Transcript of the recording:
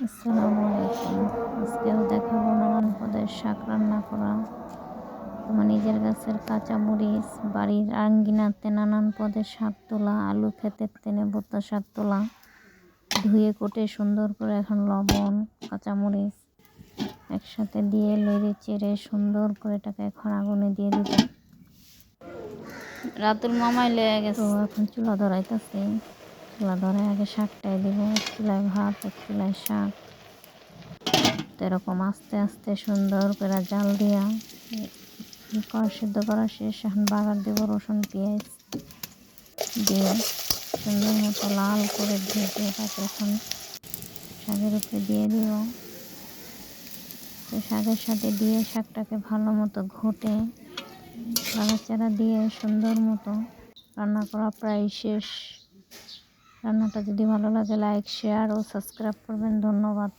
আসসালামু আলাইকুম। আজকেও দেখাবো নানান পদের শাক রান্না করা। তোমার নিজের গাছের কাঁচা মরিচ, বাড়ির আঙ্গিনাতে নানান পদের শাক তোলা, আলু ক্ষেতের তেনে বোতা শাক তোলা, ধুয়ে কুটে সুন্দর করে এখন লবণ, কাঁচামরিচ একসাথে দিয়ে নেড়ে চেড়ে সুন্দর করে এটাকে এখন আগুনে দিয়ে দিতে। রাতুল মামাই লেগে গেছে। তো এখন চুলা ধরাইতেছি। চুলা ধরায় আগে শাকটাই দিব। এক চুলায় ভাত, এক চুলায় শাক। তো এরকম আস্তে আস্তে সুন্দর করে জাল দিয়া সিদ্ধ করা শেষ। এখন বাগার দেব রসুন পেঁয়াজ দিয়ে সুন্দর মতো লাল করে ভেজে তাকে এখন শাকের উপরে দিয়ে দিব। তো শাকের সাথে দিয়ে শাকটাকে ভালো মতো ঘুটে নাড়াচাড়া দিয়ে সুন্দর মতো রান্না করা প্রায় শেষ। রান্নাটা যদি ভালো লাগে লাইক শেয়ার ও সাবস্ক্রাইব করবেন। ধন্যবাদ।